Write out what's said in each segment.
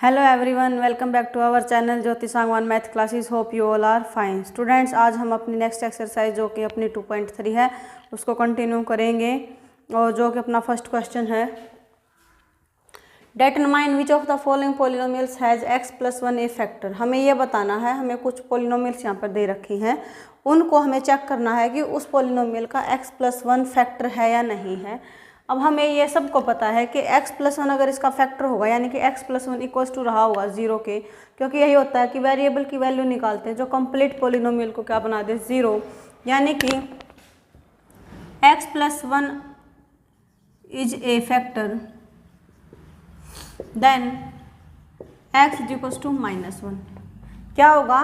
Hello everyone, welcome back to our channel Jyoti Sangwan math classes. Hope you all are fine students. आज हम अपनी next exercise जो कि अपनी 2.3 है उसको कंटिन्यू करेंगे और जो कि अपना फर्स्ट क्वेश्चन है, determine which of the following polynomials has x + 1 A factor. हमें ये बताना है, हमें कुछ पॉलिनोमियल्स यहाँ पर दे रखी हैं, उनको हमें चेक करना है कि उस पॉलिनोमियल का x + 1 फैक्टर है या नहीं है। अब हमें ये सबको पता है कि x + 1 अगर इसका फैक्टर होगा यानी कि x + 1 इक्वल्स टू रहा होगा 0 के, क्योंकि यही होता है कि वेरिएबल की वैल्यू निकालते हैं जो कंप्लीट पॉलिनोमियल को क्या बना दे 0, यानी कि x + 1 is a factor then x is equals to -1। क्या होगा?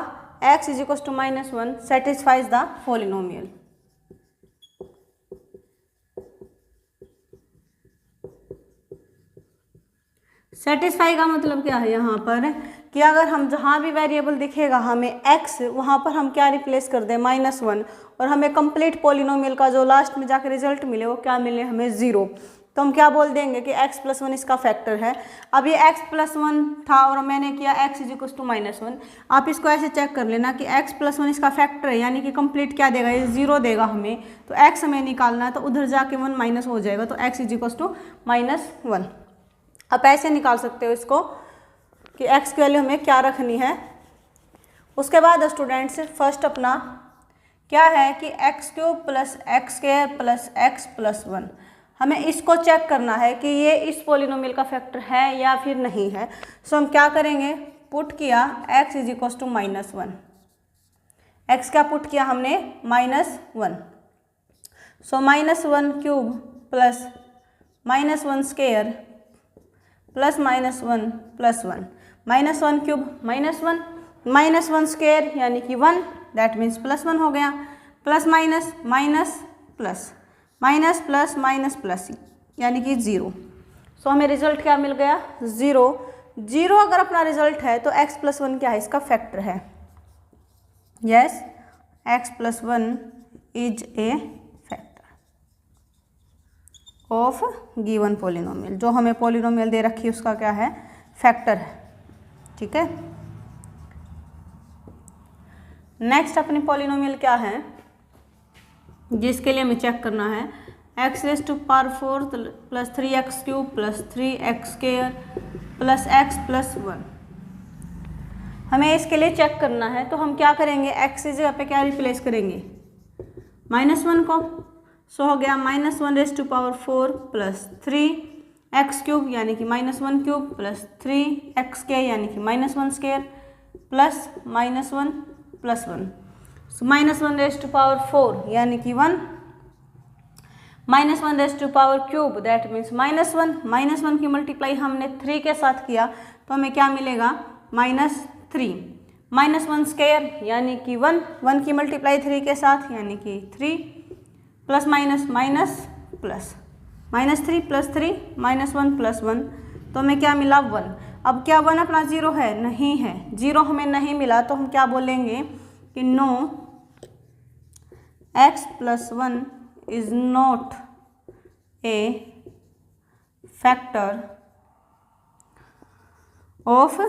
x is equals to -1 satisfies the polynomial. Satisfy का मतलब क्या है यहाँ पर कि अगर हम जहाँ भी वेरिएबल दिखेगा हमें x, वहाँ पर हम क्या रिप्लेस कर दें -1, और हमें कंप्लीट पॉलिनोमियल का जो लास्ट में जाकर रिजल्ट मिले वो क्या मिले हमें 0, तो हम क्या बोल देंगे कि x + 1 इसका फैक्टर है। अब ये x + 1 था और मैंने किया x इज इक्वल टू -1। आप इसको ऐसे चेक कर लेना कि x + 1 इसका फैक्टर है, यानी कि कंप्लीट क्या देगा, ये 0 देगा हमें, तो x हमें निकालना है, तो उधर जाके 1 माइनस हो जाएगा, तो x इज इक्वल टू -1। आप ऐसे निकाल सकते हो इसको कि x की वैल्यू हमें क्या रखनी है। उसके बाद स्टूडेंट्स फर्स्ट अपना क्या है कि x³ + x² + x + 1, हमें इसको चेक करना है कि ये इस पॉलिनोमियल का फैक्टर है या फिर नहीं है। सो हम क्या करेंगे, पुट किया x is equal to -1, x क्या पुट किया हमने -1, सो -1³ + -1² + -1 + 1, -1³ -1 -1² यानी कि 1, दैट मीन्स +1 हो गया, plus minus minus plus minus plus minus plus यानी कि 0। सो हमें रिजल्ट क्या मिल गया 0। 0 अगर अपना रिजल्ट है तो x + 1 क्या है, इसका फैक्टर है। Yes, x + 1 is A of given polynomial. जो हमें पॉलिनोमियल दे रखी है उसका क्या है, फैक्टर है। ठीक है, नेक्स्ट अपनी पॉलिनोमियल क्या है जिसके लिए हमें चेक करना है, x⁴ + 3x³ + 3x² + x + 1। हमें इसके लिए चेक करना है, तो हम क्या करेंगे, x की जगह पे क्या रिप्लेस करेंगे, -1 को। सो हो गया -1⁴ + 3x³ यानी कि -1³ + 3x² यानी कि -1² प्लस -1 + 1, सो -1⁴ यानी कि 1, -1⁴³ दैट मीन्स -1, -1 की मल्टीप्लाई हमने 3 के साथ किया तो हमें क्या मिलेगा -3, -1² यानी कि 1, 1 की मल्टीप्लाई 3 के साथ यानी कि 3, प्लस माइनस माइनस प्लस -3 + 3 -1 + 1, तो हमें क्या मिला 1। अब क्या 1 अपना 0 है, नहीं है, 0 हमें नहीं मिला, तो हम क्या बोलेंगे कि no x + 1 is not a factor of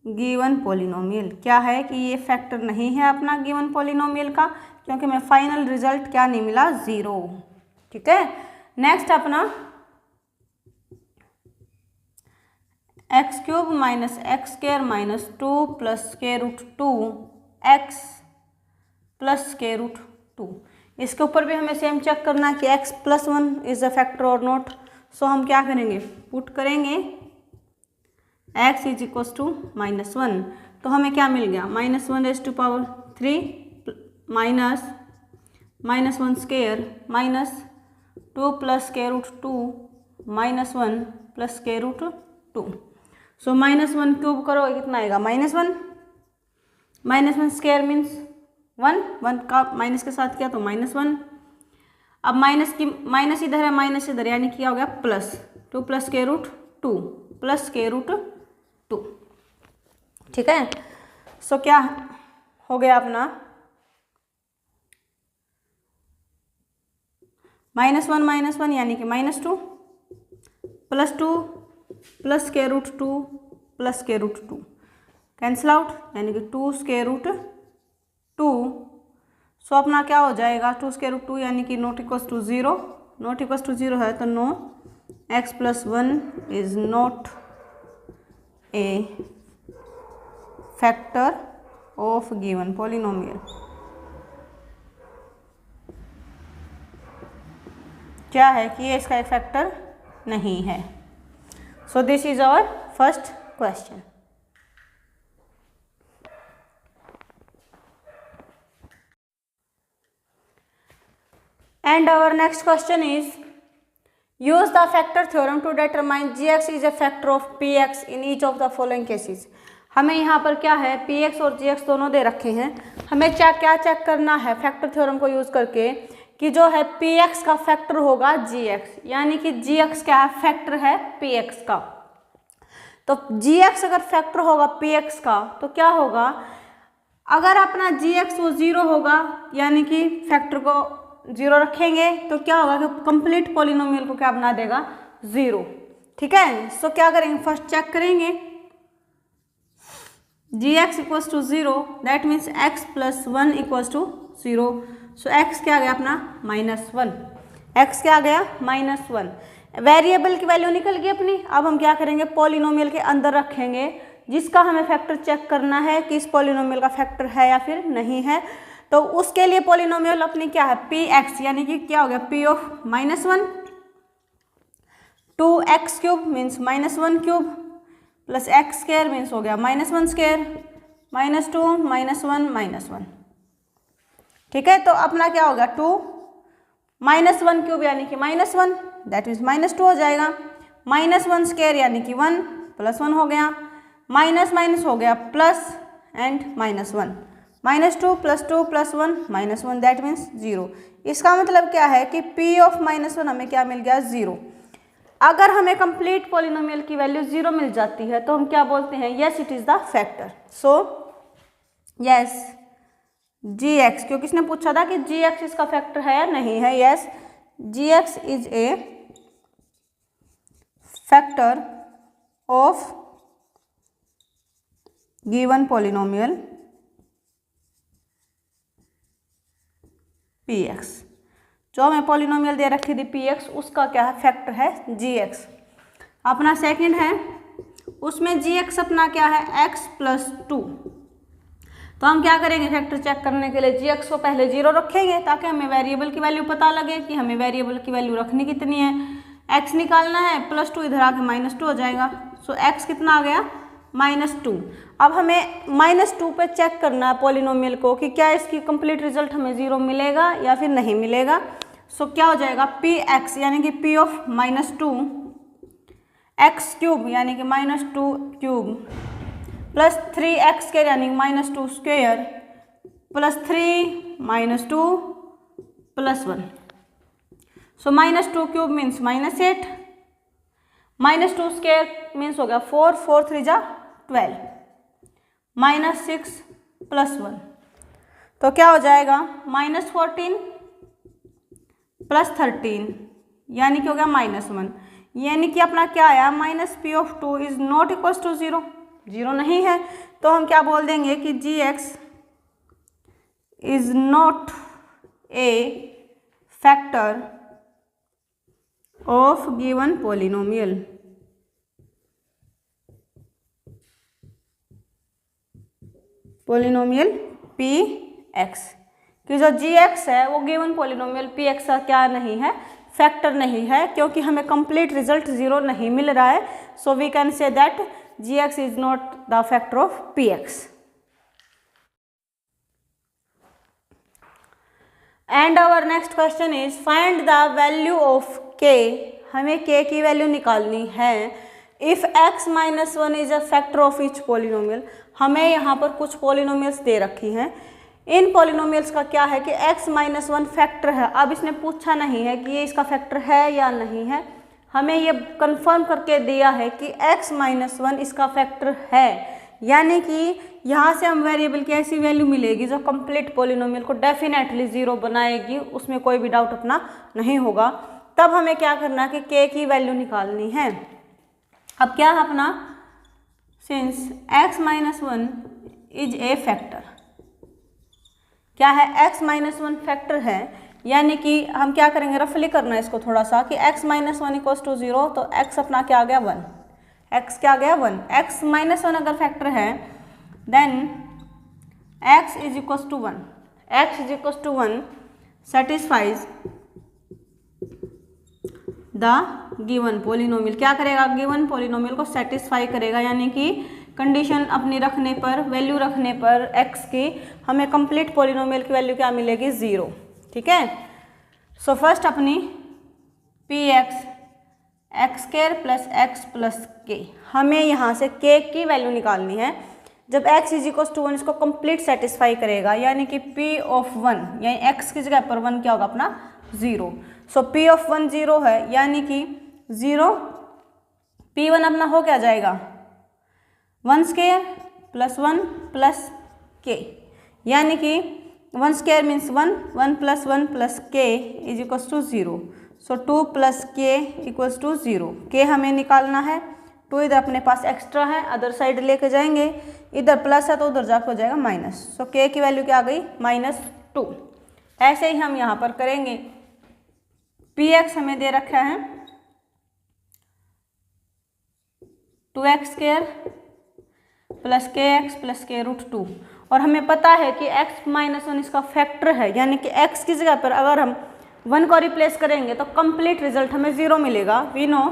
given polynomial. क्या है कि ये फैक्टर नहीं है अपना गिवन पॉलिनोमियल का, क्योंकि हमें फाइनल रिजल्ट क्या नहीं मिला, 0। ठीक है, नेक्स्ट अपना x³ - x² - 2 + √2x + √2। इसके ऊपर भी हमें सेम चेक करना है कि x + 1 इज अ फैक्टर और नॉट। सो हम क्या करेंगे, पुट करेंगे x इज इक्वल टू -1, तो हमें क्या मिल गया, -1⁴ माइनस -1² -2 + √2 -1 + √2। सो -1³ करो कितना आएगा, -1, -1² मीन्स 1, 1 का माइनस के साथ किया तो -1। अब माइनस की माइनस इधर है, माइनस इधर, यानी क्या हो गया प्लस 2 + √2 + √2। ठीक है, सो क्या हो गया अपना -1 यानी कि -2 +2 + √2 plus square root 2 cancel out, यानी कि 2 स्क्वायर रूट 2। सो अपना क्या हो जाएगा 2 स्क्वायर रूट 2 यानी कि not equals to 0, not equals to 0 है तो no x plus 1 is not a factor of given polynomial. क्या है कि ये इसका एक फैक्टर नहीं है। So this is our first question. And our next question is, use the factor theorem to determine gx is a factor of px in each of the following cases। हमें यहाँ पर क्या है px और gx दोनों दे रखे हैं, हमें क्या चेक करना है फैक्टर थ्योरम को यूज़ करके कि जो है px का फैक्टर होगा gx, यानी कि gx क्या है फैक्टर है px का। तो gx अगर फैक्टर होगा px का तो क्या होगा, अगर अपना gx वो 0 होगा यानी कि फैक्टर को 0 रखेंगे तो क्या होगा कि कंप्लीट पॉलिनोमियल को क्या बना देगा 0। ठीक है, सो क्या करेंगे फर्स्ट चेक करेंगे gx equals to 0, that means x plus 1 equals to 0। So x क्या आ गया अपना -1, x क्या आ गया -1। वेरिएबल की वैल्यू निकल गई अपनी। अब हम क्या करेंगे पॉलिनोमियल के अंदर रखेंगे जिसका हमें फैक्टर चेक करना है कि इस पॉलिनोमियल का फैक्टर है या फिर नहीं है। तो उसके लिए पॉलिनोमियल अपनी क्या है px, यानी कि क्या हो गया p of -1, 2x cube means -1 cube plus x square means हो गया -1 स्क्वायर, -2 -1 ठीक है। तो अपना क्या होगा 2 -1 क्यूब यानी कि -1, दैट मीन्स -2 हो जाएगा, -1 स्क्वायर यानी कि 1 प्लस 1 हो गया, माइनस माइनस हो गया plus and -1, -2 plus 2 plus 1 -1, that means 0। इसका मतलब क्या है कि p ऑफ -1 हमें क्या मिल गया 0। अगर हमें कंप्लीट पॉलिनोमियल की वैल्यू 0 मिल जाती है तो हम क्या बोलते हैं yes it is the factor. So yes gx, क्योंकि इसने पूछा था कि gx इसका फैक्टर है या नहीं है, yes gx is a factor of given polynomial px। जो हमें पॉलिनोमियल दे रखी थी px उसका क्या है फैक्टर है gx। अपना सेकंड है उसमें gx अपना क्या है x प्लस 2। तो हम क्या करेंगे फैक्टर चेक करने के लिए gx को पहले 0 रखेंगे ताकि हमें वेरिएबल की वैल्यू पता लगे कि हमें वेरिएबल की वैल्यू रखनी कितनी है। x निकालना है प्लस 2 इधर आके -2 हो जाएगा। सो x कितना आ गया -2। अब हमें -2 पे चेक करना है पॉलिनोमियल को कि क्या इसकी कंप्लीट रिजल्ट हमें 0 मिलेगा या फिर नहीं मिलेगा। सो क्या हो जाएगा px यानी कि p ऑफ -2 x क्यूब यानी कि -2 क्यूब प्लस 3x स्क्वायर यानी कि -2 स्क्वायर प्लस 3 -2 प्लस 1। सो -2 क्यूब मीन्स -8, -2 स्क्वायर मीन्स हो गया 4, 4 3 जा 12, -6 प्लस 1। तो क्या हो जाएगा -14 प्लस 13 यानी कि हो गया -1, यानी कि अपना क्या आया -p of 2 is not equals to 0, 0 नहीं है। तो हम क्या बोल देंगे कि gx is not a factor of given polynomial. Polynomial px कि जो gx है वो गिवन पॉलिनोमियल px का क्या नहीं है फैक्टर नहीं है, क्योंकि हमें कंप्लीट रिजल्ट 0 नहीं मिल रहा है। So we can say that gx is not the factor of px। And our next question is find the value of k। हमें k की वैल्यू निकालनी है if x -1 is a factor of each polynomial. हमें यहाँ पर कुछ polynomials दे रखी हैं, इन पॉलिनोमियल्स का क्या है कि x -1 फैक्टर है। अब इसने पूछा नहीं है कि ये इसका फैक्टर है या नहीं है, हमें ये कंफर्म करके दिया है कि x -1 इसका फैक्टर है, यानी कि यहाँ से हम वेरिएबल की ऐसी वैल्यू मिलेगी जो कंप्लीट पॉलिनोमियल को डेफिनेटली 0 बनाएगी, उसमें कोई भी डाउट अपना नहीं होगा। तब हमें क्या करना है कि k की वैल्यू निकालनी है। अब क्या है अपना since x minus 1 is a factor, क्या है, x माइनस 1 फैक्टर है, यानी कि हम क्या करेंगे, रफली करना है इसको थोड़ा सा कि x माइनस 1 इक्वल्स टू 0, तो x अपना क्या आ गया 1, x क्या आ गया 1, x माइनस 1 अगर फैक्टर है then x is equals to 1, x is equals to 1 satisfies the given polynomial, क्या करेगा, गिवन पोलिनोमियल को सेटिस्फाई करेगा, यानी कि कंडीशन अपनी रखने पर, वैल्यू रखने पर x की हमें कंप्लीट पोलिनोमियल की वैल्यू क्या मिलेगी 0, ठीक है। सो फर्स्ट अपनी P x square plus x plus के, हमें यहाँ से k की वैल्यू निकालनी है। जब x इज इक्वल टू 1 इसको कंप्लीट सेटिस्फाई करेगा, यानी कि p ऑफ 1, यानी x की जगह पर 1 क्या होगा अपना 0। सो p ऑफ 1 0 है, यानी कि 0 p1 अपना हो क्या जाएगा 1 स्क्वायर प्लस 1 प्लस k, यानी कि 1 square means 1, 1 plus 1 plus k is equals to 0। So 2 plus k equals to 0, k हमें निकालना है, 2 इधर अपने पास एक्स्ट्रा है, अदर साइड लेके जाएंगे, इधर प्लस है तो उधर जाकर हो जाएगा माइनस। सो k की वैल्यू क्या आ गई -2। ऐसे ही हम यहाँ पर करेंगे, px हमें दे रखा है 2x square plus kx plus k root 2, और हमें पता है कि x माइनस 1 इसका फैक्टर है, यानी कि x की जगह पर अगर हम 1 को रिप्लेस करेंगे तो कंप्लीट रिजल्ट हमें 0 मिलेगा। We know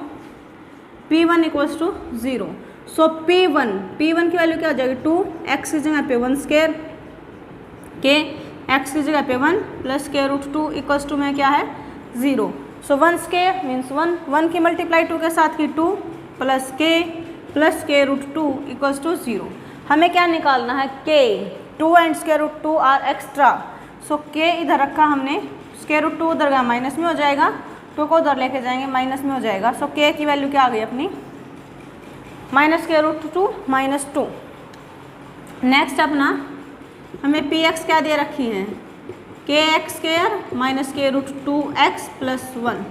p1 equals to 0। So p1 की वैल्यू क्या हो जाएगी 2, x की जगह पे 1 स्क्वायर, k x की जगह पे 1 plus k root 2 equals to में क्या है 0। सो 1 स्क्वायर मीन्स 1 की मल्टीप्लाई 2 के साथ की 2 plus k root 2 equals to 0। हमें क्या निकालना है k, 2 and square root 2 are extra. So k इधर रखा हमने, स्क्वायर रूट 2 उधर गया माइनस में हो जाएगा, 2 को उधर लेके जाएंगे माइनस में हो जाएगा। सो k की वैल्यू क्या आ गई अपनी माइनस स्क्वायर रूट 2 -2। नेक्स्ट अपना हमें px क्या दे रखी है kx square minus k root 2x plus 1।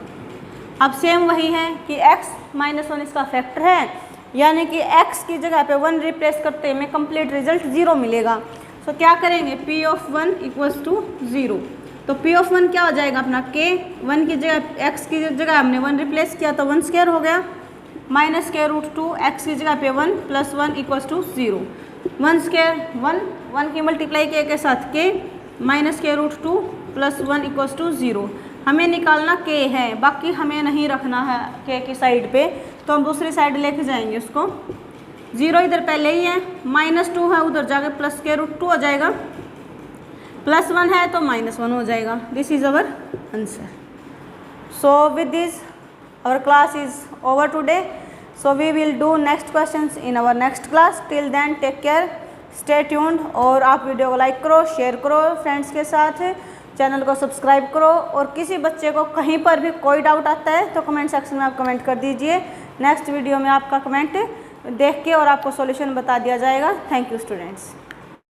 अब सेम वही है कि x माइनस 1 इसका फैक्टर है, यानी कि x की जगह पे 1 रिप्लेस करते में कंप्लीट रिजल्ट 0 मिलेगा। सो क्या करेंगे p ऑफ 1 इक्वल्स टू 0, तो p ऑफ 1 क्या हो जाएगा अपना k, 1 की जगह x की जगह हमने 1 रिप्लेस किया तो 1 स्क्वायर हो गया, माइनस k रूट 2 x की जगह पे 1 प्लस 1 इक्वल्स टू 0। 1 स्क्वायर 1 की मल्टीप्लाई के साथ k minus k root 2 plus 1 equals to 0। हमें निकालना k है, बाकी हमें नहीं रखना है k की साइड पे, तो हम दूसरी साइड लेके जाएंगे उसको। 0 इधर पहले ही है, -2 है उधर जाके प्लस k रूट 2 हो जाएगा, प्लस 1 है तो -1 हो जाएगा। This is our answer. So with this our class is over today, so we will do next questions in our next class. Till then take care, stay tuned, और आप video को like करो, share करो friends के साथ, channel को subscribe करो, और किसी बच्चे को कहीं पर भी कोई डाउट आता है तो कमेंट सेक्शन में आप कमेंट कर दीजिए। नेक्स्ट वीडियो में आपका कमेंट देख के और आपको सॉल्यूशन बता दिया जाएगा। Thank you students.